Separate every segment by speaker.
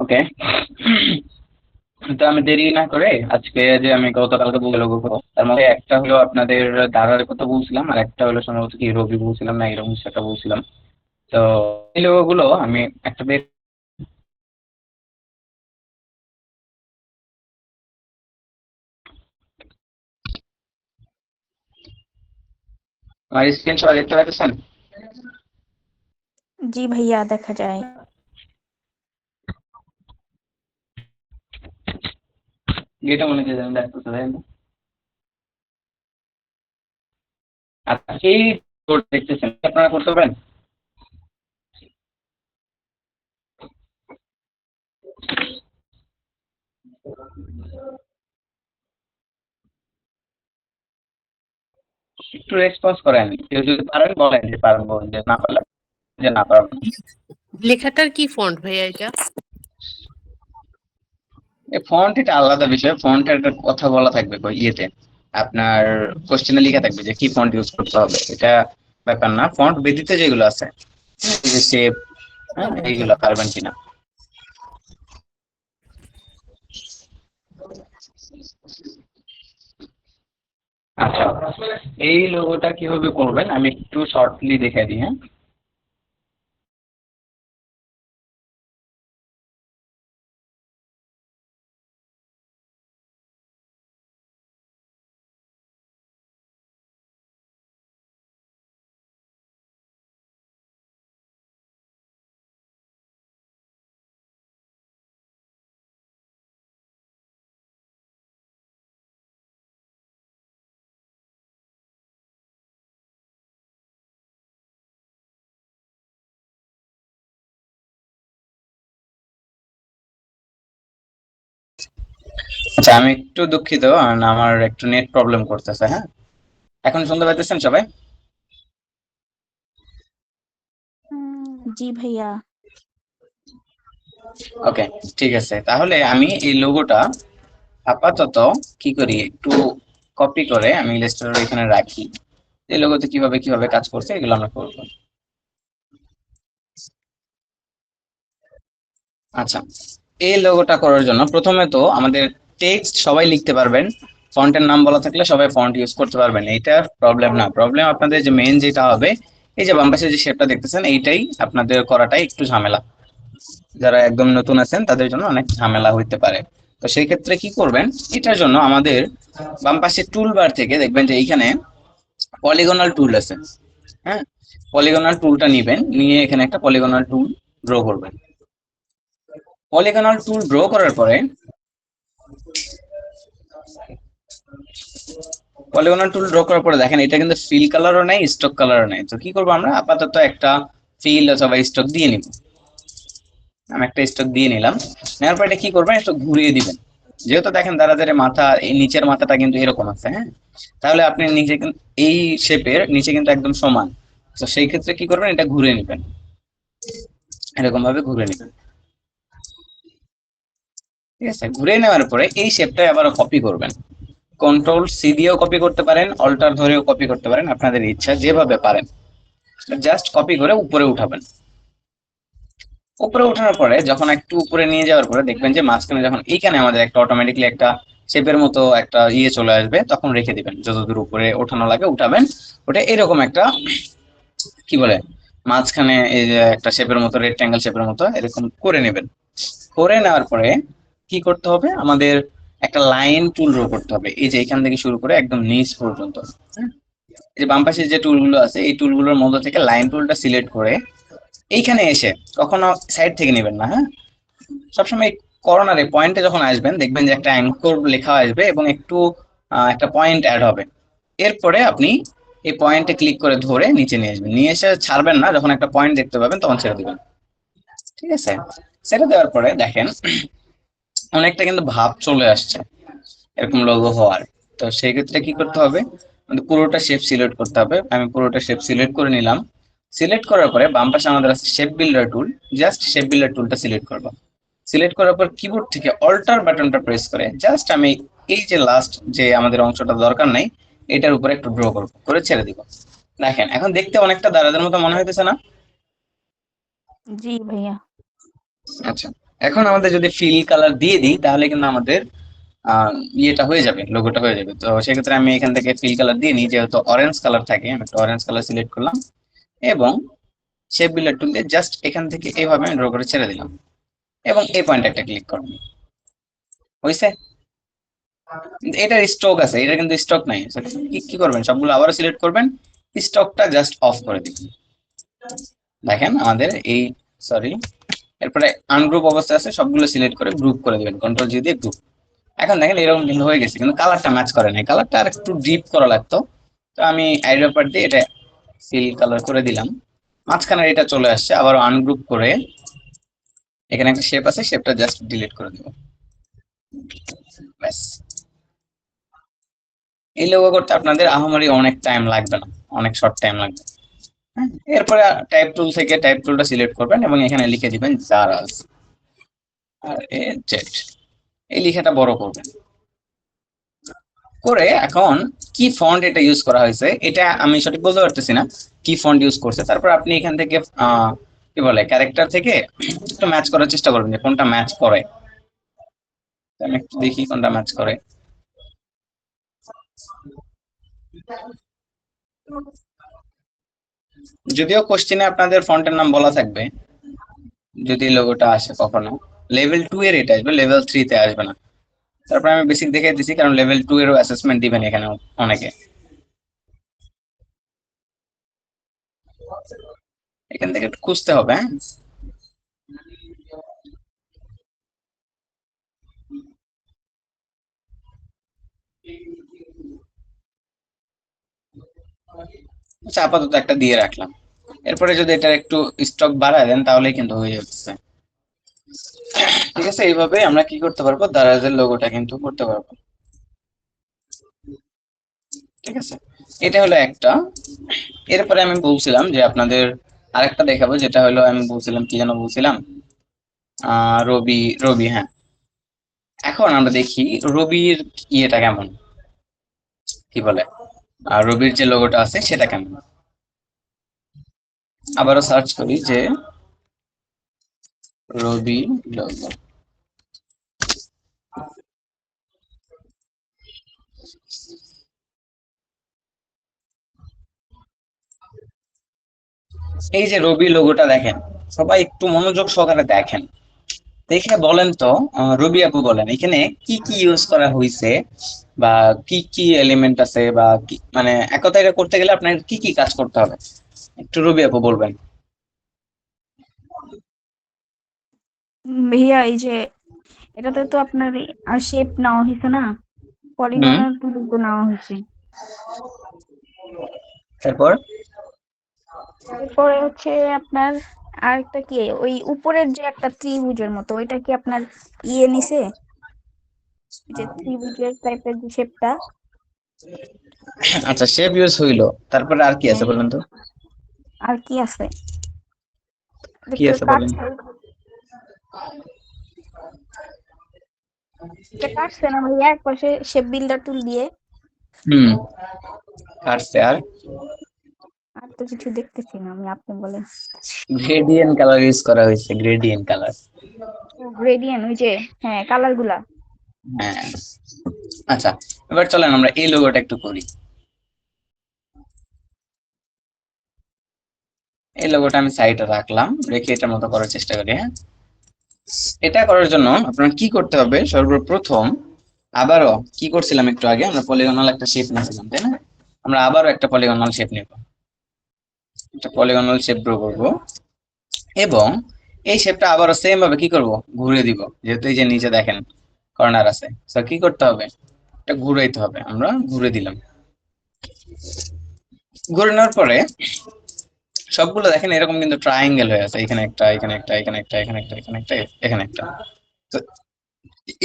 Speaker 1: ওকে। তো আমি দেরি না করে আজকে যে আমি গতকালকে বলে লোগো করবো তার মধ্যে একটা হলো আপনাদের দাদার কথা বলছিলাম, আর একটা হলো সম্ভবত কি রবি বলছিলাম না এরকম কিছু একটা বলছিলাম। তো এই লোগো গুলো আমি একটা বের আমার স্ক্রিন শট দেখতে পাচ্ছেন?
Speaker 2: जी भैया देखा जाए।
Speaker 1: এটা মনে হচ্ছে আমি দেখতেছি তাই না? আচ্ছা, এই কোড দেখতেছেন আপনারা করতে পারেন। একটু রেসপন্স করেন, কেউ যদি পারেন বলেন যে পারবো, যে না পারলে যে না পারবো।
Speaker 3: লেখাটার কি ফন্ট ভাইয়া এটা?
Speaker 1: এই ফন্ট এটা আলাদা বিষয়, ফন্টের একটা কথা বলা থাকবে ইয়েতে, আপনার কোশ্চেনে লেখা থাকবে যে কি ফন্ট ইউজ করতে হবে, এটা ব্যাপার না। ফন্ট ব্যতীত যেগুলো আছে, এই যে শেপ, হ্যাঁ এইগুলো পারবেন কিনা। আচ্ছা, এই লোগোটা কিভাবে করবেন আমি একটু শর্টলি দেখে দিই। হ্যাঁ, আচ্ছা আমি একটু দুঃখিত, আমার একটু নেট প্রবলেম করতেছে। হ্যাঁ, এখন শুনতে পাইতেছেন সবাই?
Speaker 2: जी भैया।
Speaker 1: ওকে, ঠিক আছে। তাহলে আমি এই লোগোটা আপাতত কি করি, একটু কপি করে আমি ইলাস্ট্রেটর এখানে রাখি। এই লোগোতে কিভাবে কিভাবে কাজ করছে এগুলো আমরা করবো। আচ্ছা, এই লোগোটা করার জন্য প্রথমে তো আমাদের টেক্সট সবাই লিখতে পারবেন, ফন্টের নাম বলা থাকলে সবাই ফন্ট ইউজ করতে পারবেন, এইটা প্রবলেম না। প্রবলেম আপনাদের যে মেইন যেটা হবে, এই যে বাম পাশে যে শেপটা দেখতেছেন এইটাই আপনাদের করাটাই একটু ঝামেলা। যারা একদম নতুন আছেন তাদের জন্য অনেক ঝামেলা হইতে পারে। তো সেই ক্ষেত্রে কি করবেন, এটার জন্য আমাদের বাম পাশে টুল বার থেকে দেখবেন যে এইখানে পলিগনাল টুল আছে। হ্যাঁ, পলিগনাল টুলটা নিবেন, নিয়ে এখানে একটা পলিগনাল টুল ড্র করবেন। পলিগনাল টুল ড্র করার পরে পলিগনাল টুল ড্র করার পরে দেখেন এটা কিন্তু ফিল কালারও নেই, স্টক কালারও নেই। তো কি করবো, আমরা আপাতত একটা ফিল অথবা স্টক দিয়ে নিব। আমি একটা স্টক দিয়ে নিলাম। নেওয়ার পর এটা কি করবেন, একটু ঘুরিয়ে দিবেন। যেহেতু দেখেন দাঁড়াদের মাথা, এই নিচের মাথাটা কিন্তু এরকম আছে, হ্যাঁ, তাহলে আপনি নিচে এই শেপের নিচে কিন্তু একদম সমান। তো সেই ক্ষেত্রে কি করবেন, এটা ঘুরে নেবেন, এরকম ভাবে ঘুরে নেবেন। ঠিক আছে, ঘুরে নেওয়ার পরে এই শেপটাই আবার কপি করবেন। কন্ট্রোল সি দিয়েও কপি করতে পারেন, অল্টার ধরেও কপি করতে পারেন, আপনাদের ইচ্ছা যেভাবে পারেন। জাস্ট কপি করে উপরে উঠাবেন। উপরে ওঠানোর পরে যখন একটু উপরে নিয়ে যাওয়ার পরে দেখবেন যে মাঝখানে যখন এইখানে আমাদের একটা অটোমেটিকলি একটা শেপের মতো একটা ইয়ে চলে আসবে, তখন রেখে দিবেন। যতদূর উপরে ওঠানো লাগে উঠাবেন। ওটা এরকম একটা কি বলে, মাঝখানে এই যে একটা শেপের মতো, রেক্ট্যাঙ্গেল শেপের মতো এরকম করে নেবেন। করে নেওয়ার পরে কি করতে হবে, আমাদের একটা লাইন টুল ড্র করতে হবে, এই যে এখান থেকে শুরু করে একদম নিচ পর্যন্ত। হ্যাঁ, এই যে বাম পাশে যে টুলগুলো আছে এই টুলগুলোর মধ্যে থেকে লাইন টুলটা সিলেক্ট করে এইখানে এসে কখনো সাইড থেকে নেবেন না। হ্যাঁ, সবসময় কর্নারে পয়েন্টে যখন আসবেন দেখবেন যে একটা অ্যাঙ্কর লেখা আসবে এবং একটু একটা পয়েন্ট অ্যাড হবে। এরপরে আপনি এই পয়েন্টে ক্লিক করে ধরে নিচে নিয়ে আসবেন, নিয়ে এসে ছাড়বেন না, যখন একটা পয়েন্ট দেখতে পাবেন তখন ছেড়ে দিবেন। ঠিক আছে, ছেড়ে দেওয়ার পরে দেখেন অনেকটা কিন্তু ভাব চলে আসছে এরকম লোগো হওয়ার। তো সেই ক্ষেত্রে কি করতে হবে, আমাদের পুরোটা শেপ সিলেক্ট করতে হবে। আমি পুরোটা শেপ সিলেক্ট করে নিলাম। সিলেক্ট করার পরে বাম পাশে আমাদের আছে শেপ বিল্ডার টুল, জাস্ট শেপ বিল্ডার টুলটা সিলেক্ট করবো। সিলেক্ট করার পর কিবোর্ড থেকে অল্টার বাটনটা প্রেস করে জাস্ট আমি এই যে লাস্ট যে আমাদের অংশটা দরকার নাই এটার উপরে একটু ড্র করবো, করে ছেড়ে দিব। দেখেন এখন দেখতে অনেকটা দারাদের মতো মনে হইতেছে না?
Speaker 2: जी भैया।
Speaker 1: আচ্ছা, এখন আমাদের যদি ফিল কালার দিয়ে দিই তাহলে কিন্তু আমাদের ইয়েটা হয়ে যাবে, লোগোটা হয়ে যাবে। তো সেক্ষেত্রে আমি এখান থেকে ফিল কালার দিয়ে নিই, যেহেতু অরেঞ্জ কালার থাকে আমি একটা অরেঞ্জ কালার সিলেক্ট করলাম এবং শেপ বিল্ডার টুল দিয়ে জাস্ট এখান থেকে এইভাবে আমি ড্র করে ছেড়ে দিলাম এবং এই পয়েন্টে একটা ক্লিক করলাম, হয়েছে। এটার স্ট্রোক আছে, এটা কিন্তু স্ট্রোক নাই। So, কি করবেন, সবগুলো আবারও সিলেক্ট করবেন, স্টকটা জাস্ট অফ করে দিবেন। দেখেন আমাদের এই, সরি, এরপরে আনগ্রুপ অবস্থা আছে, সবগুলো সিলেক্ট করে গ্রুপ করে দিবেন, কন্ট্রোল জি দিয়ে গ্রুপ। এখন দেখেন এরকম কিন্তু হয়ে গেছে, কিন্তু কালারটা ম্যাচ করে নাই, কালারটা আর একটু ডিপ করা লাগতো। তো আমি আইডিয়া পার্ট দিয়ে এটা ফিল কালার করে দিলাম, মাঝখানে এটা চলে আসছে। আবার আনগ্রুপ করে এখানে একটা শেপ আছে, শেপটা জাস্ট ডিলিট করে দিব, ব্যাস। এই লোগো করতে আপনাদের আহামরি অনেক টাইম লাগবে না, অনেক শর্ট টাইম লাগবে। হ্যাঁ, এরপরে টাইপ টুল থেকে টাইপ টুলটা সিলেক্ট করবেন এবং এখানে লিখে দিবেন জারাজ আর এ জেড, এই লেখাটা বড় করবেন করে। এখন কি ফন্ট এটা ইউজ করা হয়েছে এটা আমি সঠিক বলতে পারতেছি না, কি ফন্ট ইউজ করছে। তারপর আপনি এখান থেকে কি বলে ক্যারেক্টার থেকে একটু ম্যাচ করার চেষ্টা করবেন যে কোনটা ম্যাচ করে। আমি একটু দেখি কোনটা ম্যাচ করে। যদিও কোশ্চেনে আপনাদের ফন্টের নাম বলা থাকবে, যদি লোগোটা আসে কখনো লেভেল 2 এর এটা আসবে, লেভেল 3 তে আসবে না। তারপর আমি বেসিক দেখে দিছি, কারণ লেভেল 2 এরও অ্যাসেসমেন্ট দিবেন এখানে অনেকে। এখান থেকে একটু খুঁজতে হবে, হ্যাঁ। আচ্ছা, আপাতত একটা দিয়ে রাখলাম। এরপরে যদি এটা একটু স্টক বাড়ায় দেন তাহলেই কিন্তু হয়ে যাচ্ছে। ঠিক আছে, এইভাবে আমরা কি করতে পারবো, দারাজের লোগোটা কিন্তু করতে পারবো। ঠিক আছে, এটা হলো একটা। এরপরে আমি বলছিলাম যে আপনাদের আরেকটা দেখাবো, যেটা হলো আমি বলছিলাম কি যেন বলছিলাম, রবি, রবি, হ্যাঁ। এখন আমরা দেখি রবির ইয়েটা কেমন, কি বলে রবির যে লোগোটা আছে সেটা কেমন। আবারও সার্চ করি যে রবি লোগো। এই যে রবি লোগোটা দেখেন, সবাই একটু মনোযোগ সহকারে দেখেন, দেখে বলেন তো, রবি আপু বলেন এখানে কি কি ইউজ করা হয়েছে, বা কি কি এলিমেন্ট আছে, বা মানে এক কথা এটা করতে গেলে আপনার কি কি কাজ করতে হবে, একটু রবি আপু বলবেন।
Speaker 2: ভাইয়া এই যে এটাতে তো আপনার আর শেপ নেওয়া হয়েছে না,
Speaker 1: হুম,
Speaker 2: পলিগনের টুল তো নেওয়া হয়েছে।
Speaker 1: তারপর
Speaker 2: এরপরে হচ্ছে আপনার আরেকটা কি, ওই উপরের যে একটা ত্রিভুজের মতো, ওইটা কি আপনার ইয়ে নিছে, যে ত্রিভুজের টাইপের যে শেপটা।
Speaker 1: আচ্ছা, শেপ ইউজ হইলো, তারপরে আর কি আছে
Speaker 2: হ্যাঁ,
Speaker 1: বলেন তো,
Speaker 2: আর কি আছে, এটা
Speaker 1: কি
Speaker 2: কেউ
Speaker 1: আছে বলেন।
Speaker 2: কাটছে, এটা কাটছে না ভাইয়া এক পাশে শেপ বিল্ডার টুল দিয়ে।
Speaker 1: হুম, কাটছে। আর
Speaker 2: আর তো কিছু দেখতেছি না আমি, আপনি বলেন।
Speaker 1: গ্রেডিয়েন্ট কালার ইউজ করা হয়েছে, গ্রেডিয়েন্ট কালার।
Speaker 2: গ্রেডিয়েন্ট, ওই যে হ্যাঁ কালার গুলা।
Speaker 1: হ্যাঁ, আচ্ছা, এবার চলেন আমরা এই লোগোটা একটু করি। এই লোগোটা আমি সাইডে রাখলাম, রেখে এটার মতো করার চেষ্টা করি, হ্যাঁ। এটা করার জন্য আপনার কি করতে হবে, সর্বপ্রথম আবারও কি করছিলাম একটু আগে, আমরা পলিগনাল একটা শেপ নিয়েছিলাম, তাই না? আমরা আবারও একটা পলিগনাল শেপ নিব, একটা পলিগনাল শেপ ড্র করব এবং এই শেপটা আবারও সেম ভাবে কি করব, ঘুরে দিব। যেহেতু এই যে নিচে দেখেন কর্নার আছে, তো কি করতে হবে, এটা ঘুরাইতে হবে। আমরা ঘুরে দিলাম, ঘুরে নেওয়ার পরে সবগুলো দেখেন এরকম কিন্তু ট্রায়াঙ্গেল হয়ে আছে, এখানে একটা, এখানে একটা, এখানে একটা, এখানে একটা, এখানে একটা, এখানে একটা। তো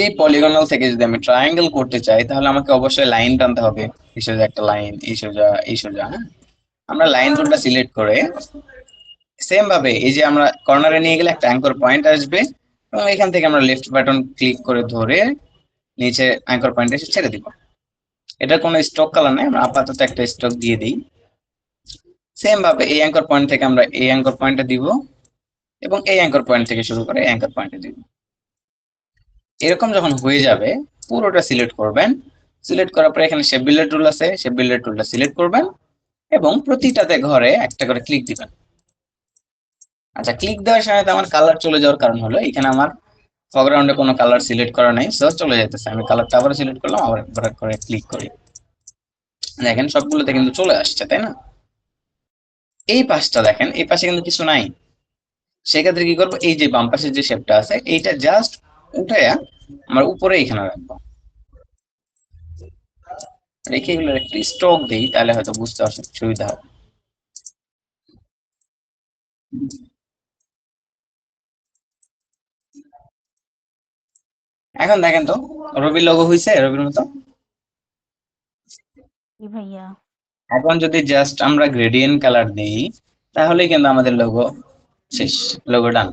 Speaker 1: এই পলিগনাল থেকে যদি আমি ট্রায়াঙ্গেল করতে চাই তাহলে আমাকে অবশ্যই লাইন টানতে হবে, এই সোজা একটা লাইন, এই সোজা, এই সোজা, হ্যাঁ। আমরা লাইন টুলটা সিলেক্ট করে সেম ভাবে এই যে আমরা কর্নারে নিয়ে গেলে একটা অ্যাঙ্কর পয়েন্ট আসবে এবং এখান থেকে আমরা লেফট বাটন ক্লিক করে ধরে নিচে অ্যাঙ্কর পয়েন্ট এসে ছেড়ে দিব। এটা কোনো স্ট্রোক কালার নাই, আমরা আপাতত একটা স্ট্রোক দিয়ে দিই। সেম ভাবে এই অ্যাঙ্কর পয়েন্ট থেকে আমরা এই অ্যাঙ্কর পয়েন্টে দিব এবং এই অ্যাঙ্কর পয়েন্ট থেকে শুরু করে এই অ্যাঙ্কর পয়েন্টে দিব। এরকম যখন হয়ে যাবে পুরোটা সিলেক্ট করবেন। সিলেক্ট করার পরে এখানে শেপ বিল্ডার টুল আছে, শেপ বিল্ডার টুলটা সিলেক্ট করবেন এবং প্রতিটাতে ঘরে একটা করে ক্লিক দিবেন। আচ্ছা, ক্লিক দেওয়ার সময় তো আমার কালার চলে যাওয়ার কারণ হলো এখানে আমার ফরগ্রাউন্ডে কোনো কালার সিলেক্ট করা নাই, সো চলে যেতেছে। আমি কালারটা আবার সিলেক্ট করলাম, আবার একবার করে ক্লিক করি, দেখেন সবগুলোতে কিন্তু চলে আসছে, তাই না? এই পাশটা দেখেন, এই পাশে কিন্তু কিছু নাই। সেক্ষেত্রে কি করবো, এই যে বাম পাশের যে শেপটা আছে এইটা জাস্ট উঠাইয়া আমার উপরে এখানে রাখবো, রেখে এগুলো একটু স্ট্রোক দিই, তাহলে হয়তো বুঝতে সুবিধা হবে। এখন দেখেন তো রবির লোগো হয়েছে, রবির মতো।
Speaker 2: কি ভাইয়া?
Speaker 1: এখন যদি জাস্ট আমরা গ্রেডিয়েন্ট কালার দিই তাহলে কিন্তু আমাদের লোগো শেষ, লোগো ডান।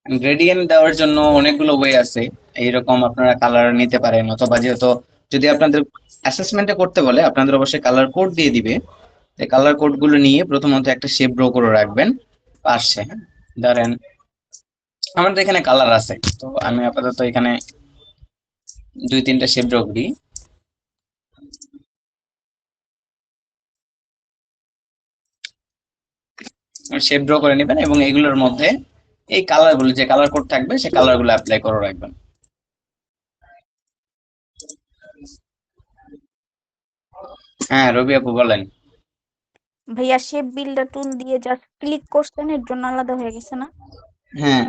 Speaker 1: গ্রেডিয়েন্ট দেওয়ার জন্য অনেকগুলো ওয়ে আছে, এইরকম আপনারা কালার নিতে পারেন, অথবা যেহেতু যদি আপনাদের অ্যাসেসমেন্টে করতে বলে আপনাদের অবশ্যই কালার কোড দিয়ে দিবে। এই কালার কোড গুলো নিয়ে প্রথমত একটা শেপ ড্র করে রাখবেন পাশে, হ্যাঁ? ধরেন আমাদের এখানে কালার আছে, তো আমি আপাতত এখানে 2-3টা শেপ ড্র করি। শেপ ড্র করে নেবেন এবং এগুলোর মধ্যে এই কালার গুলো, যে কালার কোড থাকবে সেই কালার গুলো অ্যাপ্লাই করে রাখবেন। হ্যাঁ রবি আপু বলেন।
Speaker 2: ভাইয়া শেপ বিল্ডার টুল দিয়ে জাস্ট ক্লিক করছেন, এর জন্য আলাদা হয়ে গেছে না?
Speaker 1: হ্যাঁ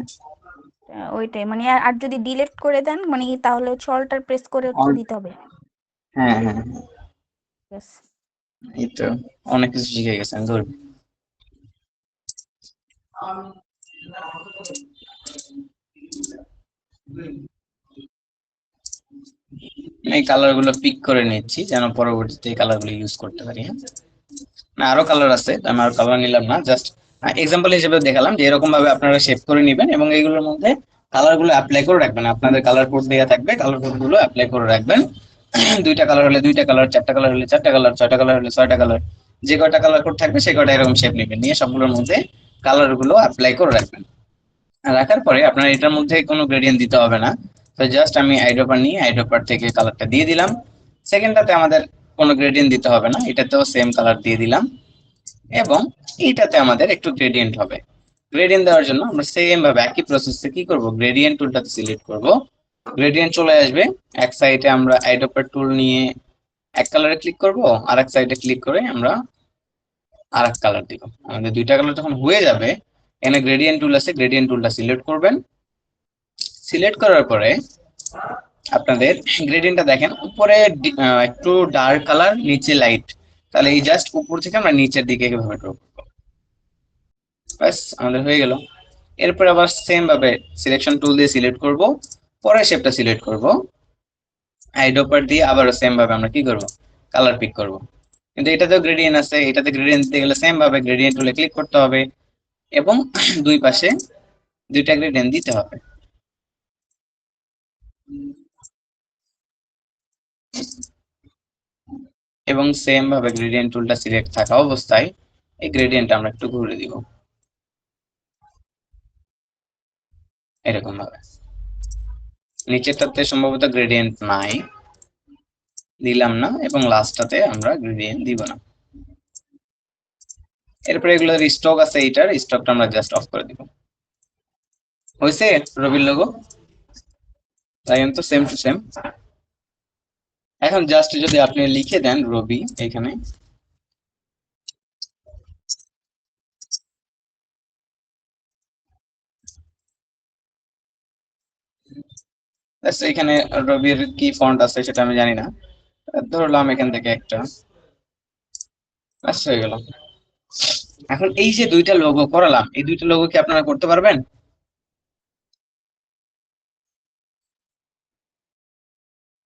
Speaker 2: ওইটাই মানে, আর যদি ডিলিট করে দেন মানে তাহলে হচ্ছে অল্টার প্রেস করে হচ্ছে দিতে হবে।
Speaker 1: হ্যাঁ হ্যাঁ হ্যাঁ,
Speaker 2: Yes.
Speaker 1: এই তো অনেক কিছু শিখে গেছেন, ধরুন। এই কালার গুলো পিক করে নিচ্ছি যেন পরবর্তীতে এই কালার গুলো ইউজ করতে পারি, হ্যাঁ? না আরো কালার আছে, আমি আর কালার নিলাম না, জাস্ট এক্সাম্পল হিসেবে দেখালাম যে এরকম ভাবে আপনারা শেপ করে নেবেন এবং এইগুলোর মধ্যে কালার গুলো অ্যাপ্লাই করে রাখবেন। আপনাদের কালার কোড দেওয়া থাকবে, কালার কোড গুলো অ্যাপ্লাই করে রাখবেন। 2টা কালার হলে 2টা কালার, 4টা কালার হলে 4টা কালার, 6টা কালার হলে 6টা কালার, যে কয়টা কালার কোড থাকবে সে কয়টা এরকম শেপ নেবেন, নিয়ে সবগুলোর মধ্যে কালার গুলো অ্যাপ্লাই করে রাখবেন। রাখার পরে আপনার এটার মধ্যে কোনো গ্রেডিয়েন্ট দিতে হবে না, তো জাস্ট আমি আইড্রপার নিয়ে আইড্রপার থেকে কালারটা দিয়ে দিলাম। সেকেন্ডটাতে আমাদের কোনো গ্রেডিয়েন্ট দিতে হবে না, এটাতেও সেম কালার দিয়ে দিলাম এবং এইটাতে আমাদের একটু গ্রেডিয়েন্ট হবে। গ্রেডিয়েন্ট দেওয়ার জন্য আমরা সেম ভাবে একই প্রসেসে কি করব, গ্রেডিয়েন্ট টুলটাতে সিলেক্ট করব, গ্রেডিয়েন্ট চলে আসবে। এক সাইডে আমরা আইড্রপার টুল নিয়ে এক কালারে ক্লিক করব, আর এক সাইডে ক্লিক করে আমরা আর এক কালার দিব। আমাদের 2টা কালার যখন হয়ে যাবে, এখানে গ্রেডিয়েন্ট টুল আছে, গ্রেডিয়েন্ট টুলটা সিলেক্ট করবেন। সিলেক্ট করার পরে আপনাদের গ্রেডিয়েন্টটা দেখেন উপরে একটু ডার্ক কালার, নিচে লাইট, তাহলে এই জাস্ট উপর থেকে আমরা নিচের দিকে এভাবে ড্র করবো, ব্যাস আমাদের হয়ে গেল। এরপর আবার সেম ভাবে সিলেকশন টুল দিয়ে সিলেক্ট করব, পরের শেপটা সিলেক্ট করব, আইড্রপার দিয়ে আবারও সেম ভাবে আমরা কি করব, কালার পিক করব। কিন্তু এটাতেও গ্রেডিয়েন্ট আছে, এটাতে গ্রেডিয়েন্ট দিতে গেলে সেম ভাবে গ্রেডিয়েন্ট টুলে ক্লিক করতে হবে এবং দুই পাশে 2টা গ্রেডিয়েন্ট দিতে হবে। এবং সেম ভাবে গ্রেডিয়েন্ট টুলটা সিলেক্ট থাকা অবস্থায় এই গ্রেডিয়েন্ট আমরা একটু ঘুরে দিব এরকম ভাবে। নিচেরটাতে সম্ভবত গ্রেডিয়েন্ট নাই, দিলাম না, এবং লাস্টটাতে আমরা গ্রেডিয়েন্ট দিব না। এরপরে এগুলোর স্টক আছে, এইটার স্টকটা আমরা জাস্ট অফ করে দিব। হয়েছে রবির লোগো, তাই তো সেম টু সেম। এখন জাস্ট যদি আপনি লিখে দেন রবি এখানে, এখানে রবির কি ফন্ট আছে সেটা আমি জানি না, ধরলাম এখান থেকে একটা, ব্যাস হয়ে গেল। এখন এই যে 2টা লোগো করালাম, এই 2টা লোগো কি আপনারা করতে পারবেন?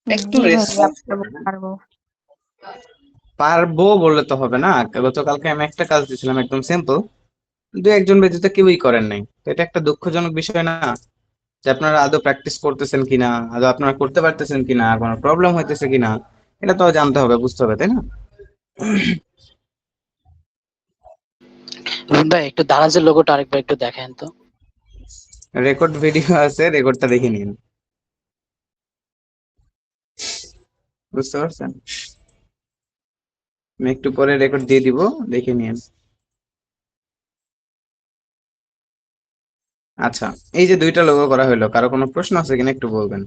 Speaker 1: একটু
Speaker 2: জি ভাইয়া,
Speaker 1: রেসপন্স
Speaker 2: পারবো
Speaker 1: করবেন, হ্যাঁ?
Speaker 2: পারবো।
Speaker 1: পারবো বললে তো হবে না, গতকালকে আমি একটা কাজ দিয়েছিলাম একদম সিম্পল, 2-1 জন ব্যতীত কেউই করেন নাই, তো এটা একটা দুঃখজনক বিষয় না যে আপনারা আদৌ প্র্যাকটিস করতেছেন কিনা, আদৌ আপনারা করতে পারতেছেন কিনা, কোনো প্রবলেম হইতেছে কিনা, এটা তো জানতে হবে, বুঝতে হবে, তাই না?
Speaker 4: রুবিন ভাই একটু দারাজের লোগোটা আরেকবার একটু দেখেন তো।
Speaker 1: রেকর্ড ভিডিও আছে, রেকর্ডটা দেখে নিন। বুঝতে পারছেন? আমি একটু পরে রেকর্ড দিয়ে দিব, দেখে নিন। আচ্ছা, এই যে দুইটা লোগো করা হলো, কারো কোনো প্রশ্ন আছে কিনা একটু বলবেন।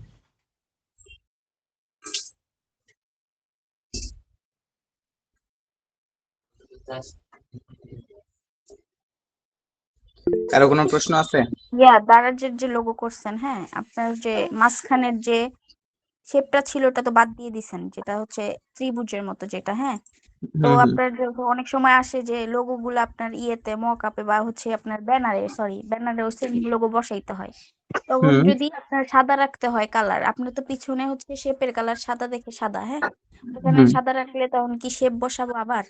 Speaker 1: কারো কোনো প্রশ্ন আছে?
Speaker 2: দারাজের যে লোগো করছেন, হ্যাঁ, আপনার যে মাঝখানের যে শেপটা ছিল ওটা তো বাদ দিয়ে দিছেন, যেটা হচ্ছে ত্রিভুজের মতো যেটা, হ্যাঁ। তো
Speaker 1: হুম হুম
Speaker 2: আপনার যে অনেক সময় আসে যে লোগো গুলো আপনার ইয়েতে মকআপে বা হচ্ছে আপনার ব্যানারে সেম লোগো বসাইতে হয়, তখন
Speaker 1: হুম
Speaker 2: যদি আপনার সাদা রাখতে হয় কালার, আপনার তো পিছনে হচ্ছে শেপের কালার সাদা দেখে সাদা, হ্যাঁ, ওখানে
Speaker 1: হুম।
Speaker 2: সাদা রাখলে তখন কি শেপ বসাবো আবার?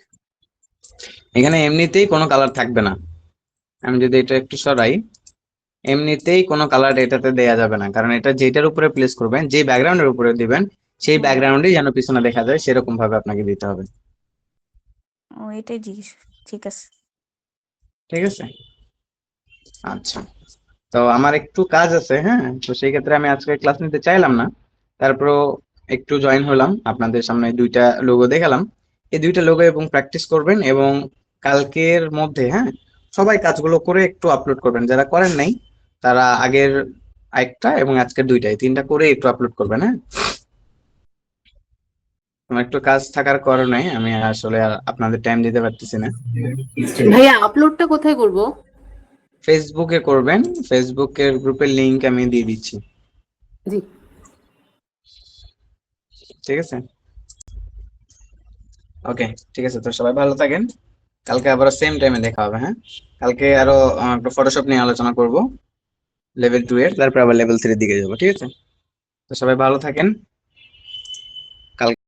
Speaker 1: এখানে এমনিতেই কোনো কালার থাকবে না। আমি যদি এটা একটু সরাই, এমনিতেই কোনো কালার এটাতে দেয়া যাবে না, কারণ এটা যেটার উপরে প্লেস করবেন, যে ব্যাকগ্রাউন্ডের উপরে দিবেন, সেই
Speaker 2: হ্যাঁ,
Speaker 1: ব্যাকগ্রাউন্ডেই যেন পিছনে দেখা যায় সেরকম ভাবে আপনাকে দিতে হবে।
Speaker 2: ও এটাই জিজ্ঞেস। ঠিক আছে।
Speaker 1: ঠিক আছে? আচ্ছা, তো আমার একটু কাজ আছে, হ্যাঁ, তো সেই ক্ষেত্রে আমি আজকে ক্লাস নিতে চাইলাম না, তারপরও একটু জয়েন হলাম, আপনাদের সামনে দুইটা লোগো দেখালাম। এই দুইটা লোগো এবং প্র্যাকটিস করবেন, এবং কালকের মধ্যে, হ্যাঁ, সবাই কাজগুলো করে একটু আপলোড করবেন। যারা করেন নাই তারা আগের একটা এবং আজকের দুইটাই তিনটা করে একটু আপলোড করবেন, হ্যাঁ। আমার একটু কাজ থাকার কারণে আমি আসলে আর আপনাদের টাইম দিতে পারতেছি না।
Speaker 3: ভাইয়া আপলোডটা কোথায় করব?
Speaker 1: ফেসবুকে করবেন, ফেসবুকের গ্রুপের লিংক আমি দিয়ে দিচ্ছি।
Speaker 3: জি।
Speaker 1: ঠিক আছে, ওকে, ঠিক আছে, তো সবাই ভালো থাকেন। কালকে আবার সেম টাইমে দেখা হবে, হ্যাঁ। কালকে আরো একটু ফটোশপ নিয়ে আলোচনা করব, লেভেল 2 এর, তারপর আবার লেভেল 3 এর দিকে যাবো, ঠিক আছে। তো সবাই ভালো থাকেন। কাল